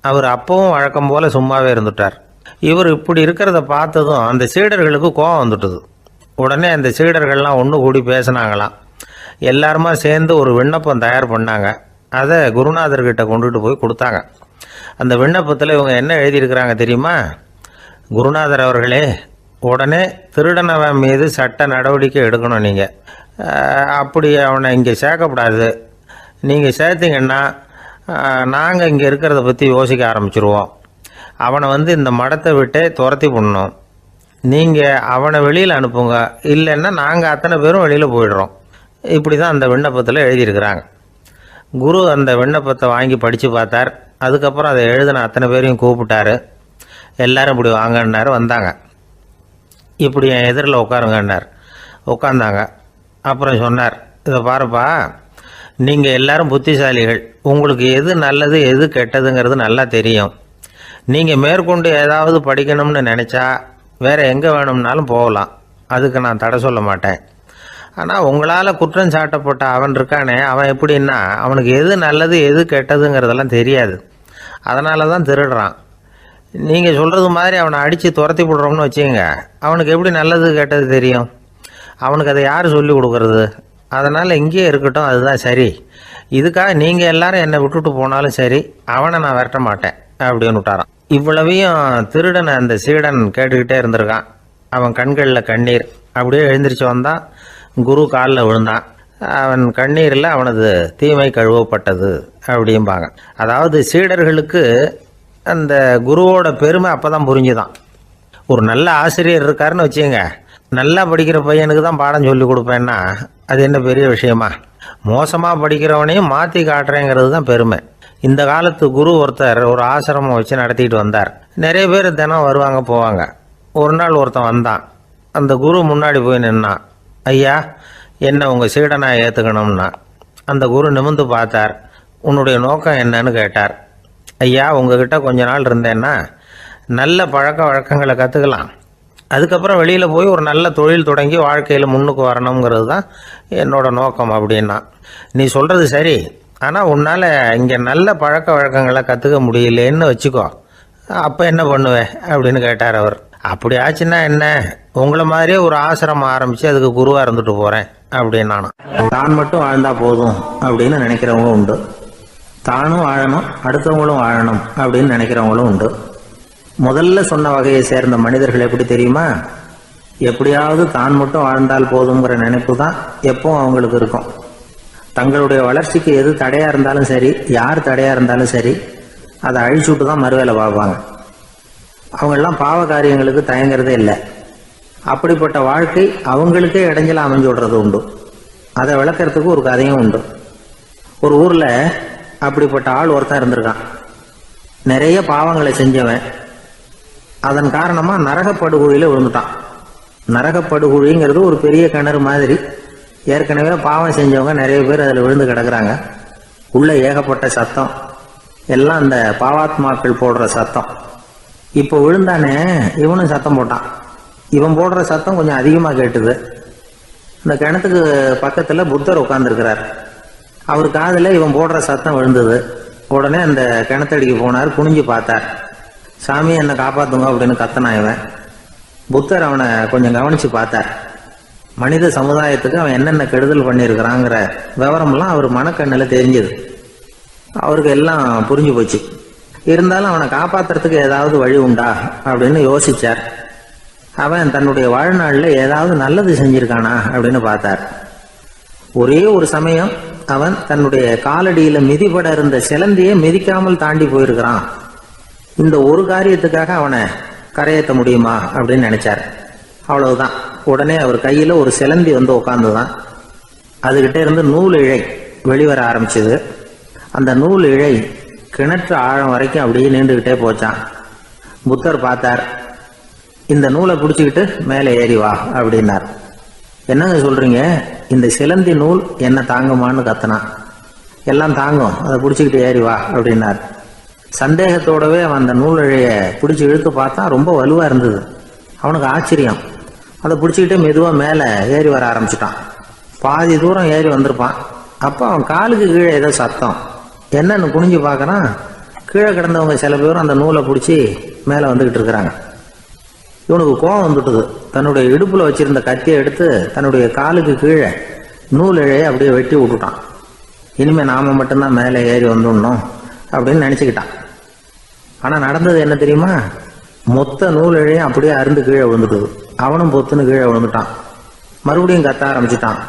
அவர் அப்பவும் வழக்கம் போல் சும்மாவே இருந்துட்டார். இவர் இப்படி இருக்கிறத பார்த்ததும் அந்த சீடர்களுக்கு கோபம் வந்துட்டுது. உடனே அந்த சீடர்கள்லாம் ஒன்று கூடி பேசினாங்களாம். எல்லாருமா சேர்ந்து ஒரு விண்ணப்பம் தயார் பண்ணாங்க. அதை குருநாதர்கிட்ட கொண்டுட்டு போய் கொடுத்தாங்க. அந்த விண்ணப்பத்தில் இவங்க என்ன எழுதியிருக்கிறாங்க தெரியுமா? குருநாதர் அவர்களே, உடனே திருடனவன் மீது சட்ட நடவடிக்கை எடுக்கணும். நீங்கள் அப்படி அவனை இங்கே சேர்க்கக்கூடாது. நீங்கள் சேர்த்திங்கன்னா நாங்கள் இங்கே இருக்கிறத பற்றி யோசிக்க ஆரம்பிச்சிருவோம். அவனை இந்த மடத்தை விட்டே துரத்தி பண்ணணும். நீங்கள் அவனை வெளியில் அனுப்புங்க, இல்லைன்னா நாங்கள் அத்தனை பேரும் வெளியில் போயிடுறோம். இப்படி தான் அந்த விண்ணப்பத்தில் எழுதியிருக்கிறாங்க. குரு அந்த விண்ணப்பத்தை வாங்கி படித்து பார்த்தார். அதுக்கப்புறம் அதை எழுதின அத்தனை பேரையும் கூப்பிட்டாரு. எல்லாரும் இப்படி வாங்கன்னாரு. வந்தாங்க. இப்படி என் எதிரில் உட்காருங்கன்னார். உட்காந்தாங்க. அப்புறம் சொன்னார், இதை பாருப்பா, நீங்கள் எல்லாரும் புத்திசாலிகள். உங்களுக்கு எது நல்லது எது கெட்டதுங்கிறது நல்லா தெரியும். நீங்கள் மேற்கொண்டு ஏதாவது படிக்கணும்னு நினச்சா வேறு எங்கே வேணும்னாலும் போகலாம். அதுக்கு நான் தடை சொல்ல மாட்டேன். ஆனால் உங்களால் குற்றம் சாட்டப்பட்ட அவன் இருக்கானே, அவன் எப்படின்னா அவனுக்கு எது நல்லது எது கெட்டதுங்கிறதெல்லாம் தெரியாது. அதனால தான் திருடுறான். நீங்கள் சொல்கிறது மாதிரி அவனை அடித்து துரத்தி விடுறோம்னு வச்சுக்கோங்க, அவனுக்கு எப்படி நல்லது கெட்டது தெரியும்? அவனுக்கு அதை யார் சொல்லி கொடுக்கறது? அதனால் இங்கேயே இருக்கட்டும், அதுதான் சரி. இதுக்காக நீங்கள் எல்லாரும் என்னை விட்டுட்டு போனாலும் சரி, அவனை நான் விரட்ட மாட்டேன் அப்படின்னு விட்டாரான். இவ்வளவையும் திருடனை அந்த சீடன் கேட்டுக்கிட்டே இருந்திருக்கான். அவன் கண்களில் கண்ணீர். அப்படியே எழுந்திரிச்சு வந்தான். குரு காலில் விழுந்தான். அவன் கண்ணீரில் அவனது தீமை கழுவப்பட்டது அப்படிம்பாங்க. அதாவது சீடர்களுக்கு அந்த குருவோட பெருமை அப்போ தான் புரிஞ்சுதான். ஒரு நல்ல ஆசிரியர் இருக்காருன்னு வச்சுங்க, நல்லா படிக்கிற பையனுக்கு தான் பாடம் சொல்லி கொடுப்பேன்னா அது என்ன பெரிய விஷயமா? மோசமாக படிக்கிறவனையும் மாற்றி காட்டுறேங்கிறது தான் பெருமை. இந்த காலத்து குரு ஒருத்தர் ஒரு ஆசிரமம் வச்சு நடத்திட்டு வந்தார். நிறைய பேர் தினம் வருவாங்க போவாங்க. ஒரு நாள் ஒருத்தன் வந்தான். அந்த குரு முன்னாடி போய் நின்னான். ஐயா, என்ன உங்கள் சீடனாக ஏற்றுக்கணும்னா. அந்த குரு நிமிர்ந்து பார்த்தார். உன்னுடைய நோக்கம் என்னன்னு கேட்டார். ஐயா, உங்ககிட்ட கொஞ்ச நாள் இருந்தேன்னா நல்ல பழக்க வழக்கங்களை கற்றுக்கலாம். அதுக்கப்புறம் வெளியில் போய் ஒரு நல்ல தொழில் தொடங்கி வாழ்க்கையில் முன்னுக்கு வரணுங்கிறது தான் என்னோட நோக்கம் அப்படின்னா. நீ சொல்கிறது சரி, ஆனால் உன்னால் இங்கே நல்ல பழக்க வழக்கங்களை கற்றுக்க முடியலேன்னு வச்சுக்கோ, அப்போ என்ன பண்ணுவேன் அப்படின்னு கேட்டார் அவர். அப்படி ஆச்சுன்னா என்ன, உங்களை மாதிரியே ஒரு ஆசிரமம் ஆரம்பித்து அதுக்கு குருவாக இருந்துட்டு போகிறேன் அப்படின்னு நானும். தான் மட்டும் வாழ்ந்தா போதும் அப்படின்னு நினைக்கிறவங்களும் உண்டு. தானும் வாழணும், அடுத்தவங்களும் வாழணும் அப்படின்னு நினைக்கிறவங்களும் உண்டு. முதல்ல சொன்ன வகையை சேர்ந்த மனிதர்கள் எப்படி தெரியுமா? எப்படியாவது தான் மட்டும் வாழ்ந்தால் போதுங்கிற நினைப்பு தான் எப்பவும் அவங்களுக்கு இருக்கும். தங்களுடைய வளர்ச்சிக்கு எது தடையாக இருந்தாலும் சரி, யார் தடையாக இருந்தாலும் சரி, அதை அழிச்சுட்டு தான் மறுவேலை பார்ப்பாங்க. அவங்கெல்லாம் பாவ காரியங்களுக்கு தயங்குறதே இல்லை. அப்படிப்பட்ட வாழ்க்கை அவங்களுக்கே இடைஞ்சல அமைஞ்சு விடுறது உண்டு. அதை விளக்கிறதுக்கு ஒரு கதையும் உண்டு. ஒரு ஊரில் அப்படிப்பட்ட ஆள் ஒருத்தன் இருந்திருக்கான். நிறைய பாவங்களை செஞ்சவன். அதன் காரணமாக நரகப்படுகொழியில் விழுந்துட்டான். நரகப்படுகொழிங்கிறது ஒரு பெரிய கிணறு மாதிரி. ஏற்கனவே பாவம் செஞ்சவங்க நிறைய பேர் அதில் விழுந்து கிடக்குறாங்க. உள்ள ஏகப்பட்ட சத்தம், எல்லாம் அந்த பாவாத்மாக்கள் போடுற சத்தம். இப்போ விழுந்தானே இவனும் சத்தம் போட்டான். இவன் போடுற சத்தம் கொஞ்சம் அதிகமாக கேட்டுது. இந்த கிணத்துக்கு பக்கத்தில் புத்தர் உட்கார்ந்துருக்கிறார். அவர் காதில் இவன் போடுற சத்தம் விழுந்தது. உடனே அந்த கிணத்தடிக்கு போனார். குனிஞ்சு பார்த்தார். சாமி, என்னை காப்பாற்றுங்க அப்படின்னு கத்தனான் இவன். புத்தர் அவனை கொஞ்சம் கவனித்து பார்த்தார். மனித சமுதாயத்துக்கு அவன் என்னென்ன கெடுதல் பண்ணியிருக்கிறாங்கிற விவரமெல்லாம் அவர் மனக்கண்ணில் தெரிஞ்சது. அவருக்கு எல்லாம் புரிஞ்சு போச்சு. இருந்தாலும் அவனை காப்பாற்றுறதுக்கு ஏதாவது வழி உண்டா அப்படின்னு யோசிச்சார். அவன் தன்னுடைய வாழ்நாளில் ஏதாவது நல்லது செஞ்சிருக்கானா அப்படின்னு பார்த்தார். ஒரே ஒரு சமயம் அவன் தன்னுடைய காலடியில் மிதிபட இருந்த சிலந்தியை மிதிக்காமல் தாண்டி போயிருக்கிறான். இந்த ஒரு காரியத்துக்காக அவனை கரையேற்ற முடியுமா அப்படின்னு நினைச்சார். அவ்வளவுதான். உடனே அவர் கையில் ஒரு சிலந்தி வந்து உட்காந்துதான். அதுகிட்ட இருந்து நூல் இழை வெளிவர ஆரம்பிச்சது. அந்த நூல் இழை கிணற்று ஆழம் வரைக்கும் அப்படியே நீண்டுகிட்டே போச்சான். புத்தர் பார்த்தார். இந்த நூலை பிடிச்சிக்கிட்டு மேலே ஏறி வா அப்படின்னார். என்னங்க சொல்றீங்க, இந்த சிலந்தி நூல் என்ன தாங்குமான்னு கத்தினான். எல்லாம் தாங்கும், அதை பிடிச்சிக்கிட்டு ஏறி வா அப்படின்னார். சந்தேகத்தோடவே அவன் அந்த நூல் இழைய பிடிச்சி இழுத்து பார்த்தா ரொம்ப வலுவா இருந்தது. அவனுக்கு ஆச்சரியம். அதை பிடிச்சிக்கிட்டே மெதுவாக மேலே ஏறி வர ஆரம்பிச்சிட்டான். பாதி தூரம் ஏறி வந்திருப்பான். அப்போ அவன் காலுக்கு கீழே ஏதோ சத்தம். என்னன்னு குனிஞ்சு பார்க்கறான். கீழே கிடந்தவங்க சில பேரும் அந்த நூலை பிடிச்சி மேலே வந்துக்கிட்டு இருக்கிறாங்க. இவனுக்கு கோபம் வந்துட்டுது. தன்னுடைய இடுப்புல வச்சிருந்த கத்தியை எடுத்து தன்னுடைய காலுக்கு கீழே நூல் இழையை அப்படியே வெட்டி விட்டுட்டான். இனிமே நாம மட்டும்தான் மேலே ஏறி வந்துடணும் அப்படின்னு நினைச்சுக்கிட்டான். ஆனா நடந்தது என்ன தெரியுமா? மொத்த நூல் இழையும் அப்படியே அருந்து கீழே விழுந்துட்டுது. அவனும் பொத்துன்னு கீழே விழுந்துட்டான். மறுபடியும் கத்த ஆரம்பிச்சுட்டான்.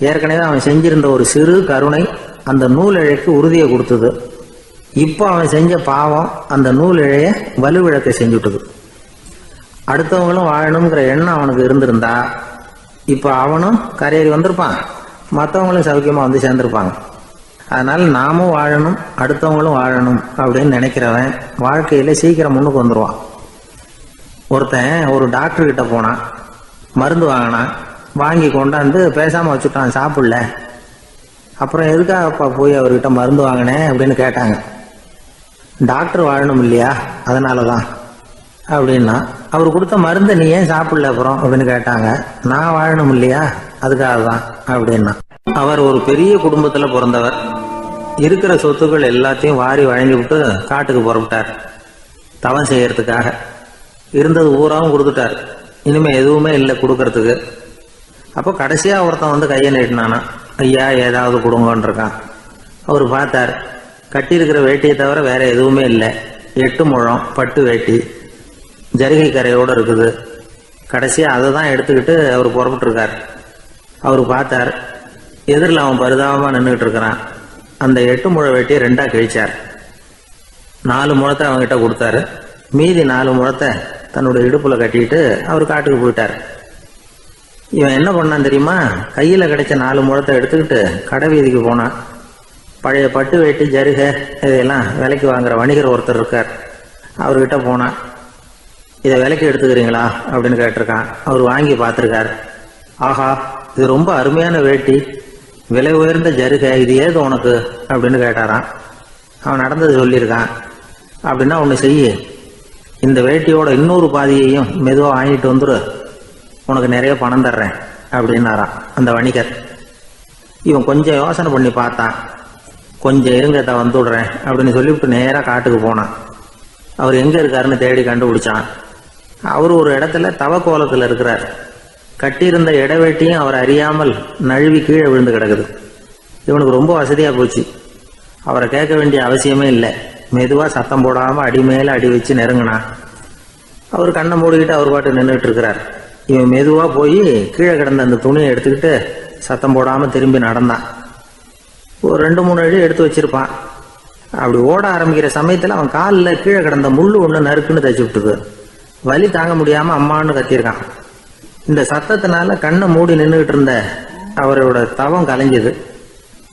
ஏற்கனவே அவன் செஞ்சிருந்த ஒரு சிறு கருணை அந்த நூல் இழைக்கு உறுதியை கொடுத்தது. இப்போ அவன் செஞ்ச பாவம் அந்த நூல் இழைய வலுவிழக்க செஞ்சுட்டுது. அடுத்தவங்களும் வாழணுங்கிற எண்ணம் அவனுக்கு இருந்திருந்தா இப்போ அவனும் கரையேறி வந்திருப்பான், மற்றவங்களும் சௌக்கியமா வந்து சேர்ந்திருப்பாங்க. அதனால நாமும் வாழணும், அடுத்தவங்களும் வாழணும் அப்படின்னு நினைக்கிறவன் வாழ்க்கையில சீக்கிரம் முன்னுக்கு வந்துடுவான். ஒருத்தன் ஒரு டாக்டர் கிட்ட போனான், மருந்து வாங்கினான். வாங்கி கொண்டாந்து பேசாம வச்சுட்டான், சாப்பிடல. அப்புறம் எதுக்காகப்பா போய் அவர்கிட்ட மருந்து வாங்கினேன் அப்படின்னு கேட்டாங்க. டாக்டர் வாழணும் இல்லையா, அதனாலதான் அப்படின்னா. அவர் கொடுத்த மருந்தை நீ ஏன் சாப்பிடல அப்புறம் அப்படின்னு கேட்டாங்க. நான் வாழணும் இல்லையா, அதுக்காக தான் அப்படின்னா. அவர் ஒரு பெரிய குடும்பத்துல பிறந்தவர். இருக்கிற சொத்துக்கள் எல்லாத்தையும் வாரி வழங்கி விட்டு காட்டுக்கு புறப்பட்டார் தவம் செய்யறதுக்காக. இருந்தது ஊராவும் கொடுத்துட்டார். இனிமே எதுவுமே இல்லை கொடுக்கறதுக்கு. அப்போ கடைசியா ஒருத்தன் வந்து கையை நீட்டினானா, ஐயா ஏதாவது கொடுங்கன்னு இருக்கான். அவர் பார்த்தார். கட்டி இருக்கிற வேட்டியை தவிர வேற எதுவுமே இல்லை. 8 முழம் பட்டு வேட்டி ஜரிகை கரையோடு இருக்குது. கடைசியா அதை தான் எடுத்துக்கிட்டு அவர் புறப்பட்டு இருக்கார். அவர் பார்த்தார். எதிரில் அவன் பரிதாபமா நின்றுட்டு இருக்கிறான். அந்த 8 முழ வேட்டியை 2ஆ கிழிச்சார். 4 முழத்தை அவன்கிட்ட கொடுத்தாரு. மீதி 4 முழத்தை தன்னுடைய இடுப்புல கட்டிட்டு அவர் காட்டுக்கு போயிட்டார். இவன் என்ன பண்ணான் தெரியுமா? கையில கிடைச்ச 4 முழத்தை எடுத்துக்கிட்டு கடை வீதிக்கு போனான். பழைய பட்டு வேட்டி ஜருகை இதெல்லாம் விலைக்கு வாங்குற வணிகர் ஒருத்தர் இருக்கார். அவர்கிட்ட போனான். இதை விலைக்கு எடுத்துக்கிறீங்களா அப்படின்னு கேட்டிருக்கான். அவர் வாங்கி பார்த்துருக்கார். ஆஹா, இது ரொம்ப அருமையான வேட்டி, விலை உயர்ந்த ஜருகை, இது ஏது உனக்கு அப்படின்னு கேட்டாரான். அவன் நடந்தது சொல்லியிருக்கான். அப்படின்னா ஒன்று செய்ய, இந்த வேட்டியோட இன்னொரு பாதியையும் மெதுவாக வாங்கிட்டு வந்துரு, உனக்கு நிறைய பணம் தர்றேன் அப்படின்னாரான் அந்த வணிகர். இவன் கொஞ்சம் யோசனை பண்ணி பார்த்தான். கொஞ்சம் இருங்கத்தை வந்துடுறேன் அப்படின்னு சொல்லிவிட்டு நேராக காட்டுக்கு போனான். அவர் எங்கே இருக்காருன்னு தேடி கண்டுபிடிச்சான். அவர் ஒரு இடத்துல தவக்கோலத்தில் இருக்கிறார். கட்டியிருந்த இடவேட்டியும் அவர் அறியாமல் நழுவி கீழே விழுந்து கிடக்குது. இவனுக்கு ரொம்ப வசதியாக போச்சு. அவரை கேட்க வேண்டிய அவசியமே இல்லை. மெதுவாக சத்தம் போடாமல் அடி மேலே அடி வச்சு நெருங்கினான். அவர் கண்ணை மூடிக்கிட்டு அவர் பாட்டு நின்றுட்டு இருக்கிறார். இவன் மெதுவாக போய் கீழே கிடந்த அந்த துணியை எடுத்துக்கிட்டு சத்தம் போடாமல் திரும்பி நடந்தான். ஒரு 2-3 அடி எடுத்து வச்சிருப்பான். அப்படி ஓட ஆரம்பிக்கிற சமயத்தில் அவன் காலில் கீழே கிடந்த முள்ளு ஒன்று நறுக்குன்னு தச்சு விட்டுது. வலி தாங்க முடியாமல் அம்மான்னு கத்தியிருக்கான். இந்த சத்தத்தினால கண்ணை மூடி நின்றுகிட்டு இருந்த அவரோட தவம் கலைஞ்சது.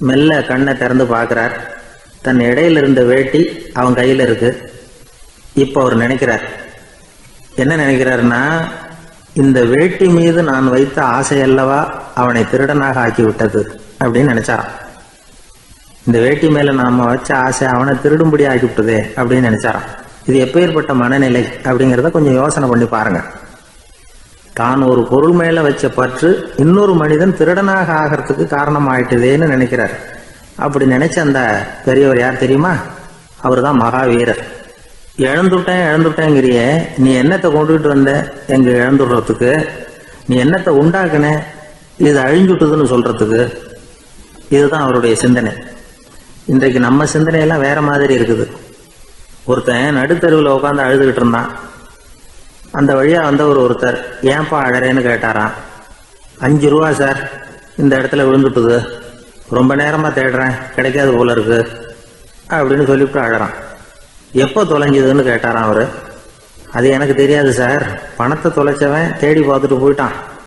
மெல்ல கண்ணை திறந்து பார்க்குறார். தன் இடையில இருந்த வேட்டி அவன் கையில் இருக்கு. இப்போ அவர் நினைக்கிறார். என்ன நினைக்கிறாருன்னா, இந்த வேட்டி மீது நான் வைத்த ஆசையல்லவா அவனை திருடனாக ஆக்கி விட்டது அப்படின்னு நினைச்சாராம். இந்த வேட்டி மேல நாம வச்ச ஆசை அவனை திருடும்படி ஆக்கி விட்டதே அப்படின்னு நினைச்சாராம். இது எப்பேற்பட்ட மனநிலை அப்படிங்கிறத கொஞ்சம் யோசனை பண்ணி பாருங்க. தான் ஒரு பொருள் மேல வச்ச பற்று இன்னொரு மனிதன் திருடனாக ஆகிறதுக்கு காரணம் ஆயிட்டுதேன்னு நினைக்கிறார். அப்படி நினைச்ச அந்த பெரியவர் யார் தெரியுமா? அவர் தான் மகாவீரர். இழந்துட்டேங்கிறிய, நீ என்னத்தை கொண்டுகிட்டு வந்த எங்க இழந்துடுறதுக்கு? நீ என்னத்தை உண்டாக்குன இது அழிஞ்சுட்டுதுன்னு சொல்றதுக்கு? இதுதான் அவருடைய சிந்தனை. இன்றைக்கு நம்ம சிந்தனையெல்லாம் வேற மாதிரி இருக்குது. ஒருத்தன் நடுத்தருவில் உட்காந்து அழுதுகிட்டு இருந்தான். அந்த வழியா வந்தவர் ஒருத்தர், ஏன்பா அழறேன்னு கேட்டாராம். 5 ரூபா சார், இந்த இடத்துல விழுந்துட்டுது, ரொம்ப நேரமா தேடுறேன், கிடைக்காது போல இருக்கு அப்படின்னு சொல்லிவிட்டு அழறான். எப்போ தொலைஞ்சதுன்னு கேட்டாராம் அவரு. அது எனக்கு தெரியாது சார். பணத்தை தொலைச்சவன் தேடி பார்த்துட்டு போயிட்டான்.